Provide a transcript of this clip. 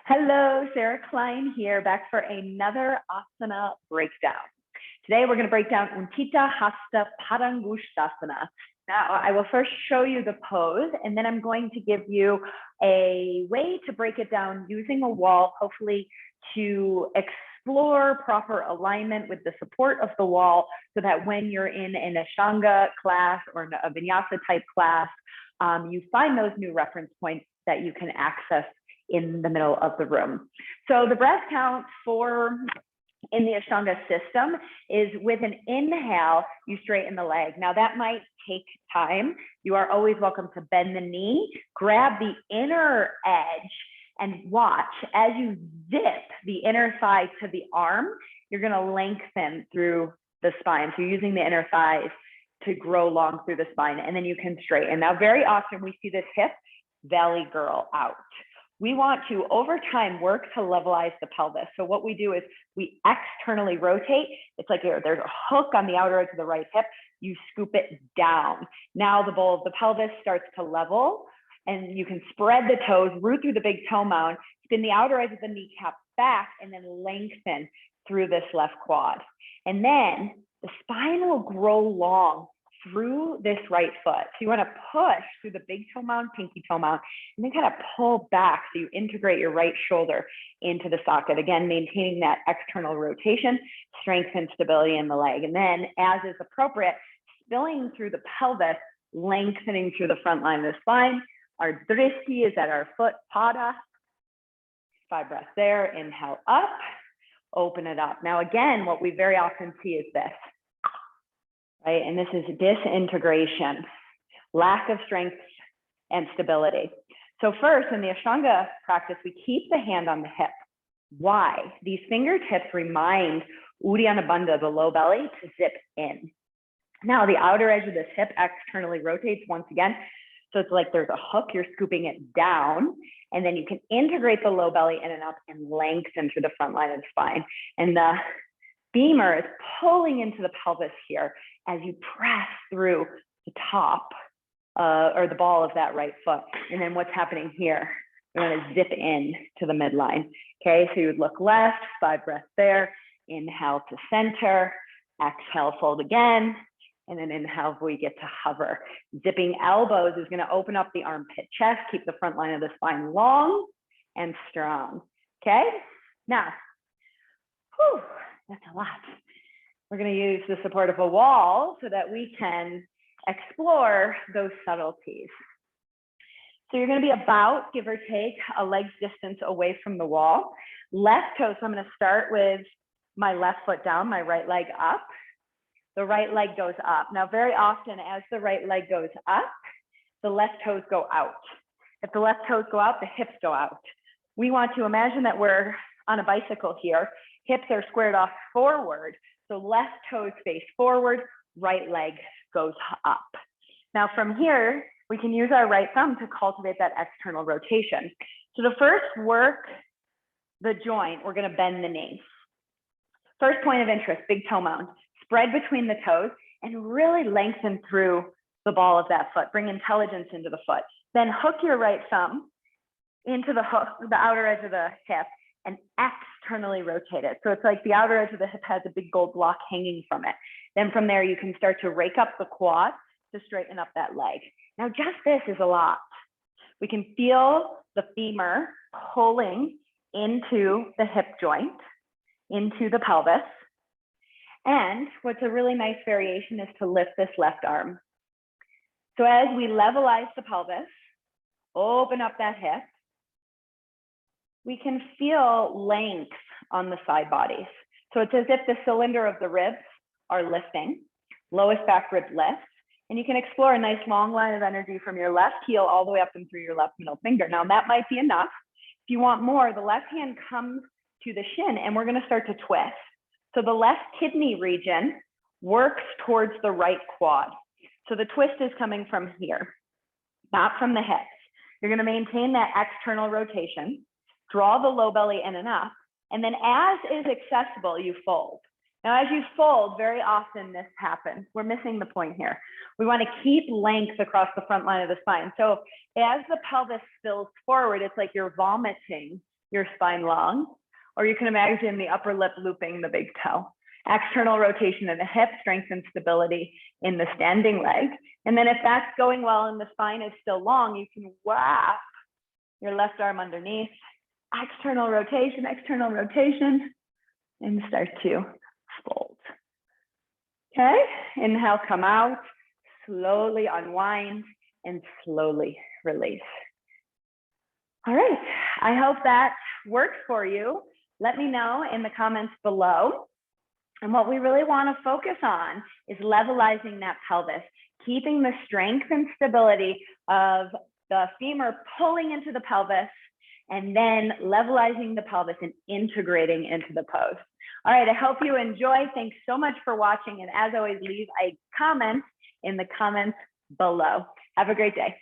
Hello, Sarah Klein here, back for another asana breakdown. Today we're going to break down Utthita, Hasta, Padangusthasana. Now, I will first show you the pose, and then I'm going to give you a way to break it down using a wall, hopefully to explore proper alignment with the support of the wall, so that when you're in an Ashtanga class or a Vinyasa type class, you find those new reference points that you can access in the middle of the room. So the breath count for in the Ashtanga system is with an inhale, you straighten the leg. Now that might take time. You are always welcome to bend the knee, grab the inner edge, and watch as you zip the inner thigh to the arm, you're gonna lengthen through the spine. So you're using the inner thighs to grow long through the spine, and then you can straighten. Now, very often we see this hip valley girl out. We want to, over time, work to levelize the pelvis. So what we do is we externally rotate. It's like there's a hook on the outer edge of the right hip. You scoop it down. Now the bowl of the pelvis starts to level, and you can spread the toes, root through the big toe mound, spin the outer edge of the kneecap back, and then lengthen through this left quad. And then the spine will grow long through this right foot. So you want to push through the big toe mound, pinky toe mound, and then kind of pull back so you integrate your right shoulder into the socket. Again, maintaining that external rotation, strength and stability in the leg. And then, as is appropriate, spilling through the pelvis, lengthening through the front line of the spine. Our drishti is at our foot, pada. 5 breaths there. Inhale up, open it up. Now, again, what we very often see is this. Right? And this is disintegration, lack of strength and stability. So first, in the Ashtanga practice, we keep the hand on the hip. Why? These fingertips remind Uddiyana Bandha, the low belly, to zip in. Now, the outer edge of this hip externally rotates once again. So it's like there's a hook, you're scooping it down, and then you can integrate the low belly in and up and lengthen through the front line of the spine. And the femur is pulling into the pelvis here as you press through the top or the ball of that right foot. And then what's happening here? You're going to zip in to the midline. Okay, so you would look left, 5 breaths there. Inhale to center, exhale, fold again, and then inhale, we get to hover. Zipping elbows is going to open up the armpit chest, keep the front line of the spine long and strong. Okay, now, whew, that's a lot. We're going to use the support of a wall so that we can explore those subtleties. So you're going to be about, give or take, a leg's distance away from the wall. Left toe, so I'm going to start with my left foot down, my right leg up. The right leg goes up. Now, very often as the right leg goes up, the left toes go out. If the left toes go out, the hips go out. We want to imagine that we're on a bicycle here. Hips are squared off forward. So left toes face forward, right leg goes up. Now from here, we can use our right thumb to cultivate that external rotation. So to first work the joint, we're going to bend the knee. First point of interest, big toe mound. Spread between the toes and really lengthen through the ball of that foot. Bring intelligence into the foot. Then hook your right thumb into the hook, the outer edge of the hip, and externally rotate it. So it's like the outer edge of the hip has a big gold block hanging from it. Then from there, you can start to rake up the quad to straighten up that leg. Now, just this is a lot. We can feel the femur pulling into the hip joint, into the pelvis. And what's a really nice variation is to lift this left arm. So as we levelize the pelvis, open up that hip, we can feel length on the side bodies. So it's as if the cylinder of the ribs are lifting, lowest back rib lifts, and you can explore a nice long line of energy from your left heel all the way up and through your left middle finger. Now that might be enough. If you want more, the left hand comes to the shin and we're going to start to twist. So the left kidney region works towards the right quad. So the twist is coming from here, not from the hips. You're going to maintain that external rotation. Draw the low belly in and up, and then as is accessible, you fold. Now, as you fold, very often this happens. We're missing the point here. We want to keep length across the front line of the spine. So as the pelvis spills forward, it's like you're vomiting your spine long, or you can imagine the upper lip looping the big toe. External rotation of the hip, strength and stability in the standing leg. And then if that's going well and the spine is still long, you can wrap your left arm underneath, external rotation, and start to fold. Okay, inhale, come out, slowly unwind and slowly release. All right, I hope that works for you. Let me know in the comments below. And what we really want to focus on is levelizing that pelvis, keeping the strength and stability of the femur pulling into the pelvis, and then levelizing the pelvis and integrating into the pose. All right, I hope you enjoy. Thanks so much for watching. And as always, leave a comment in the comments below. Have a great day.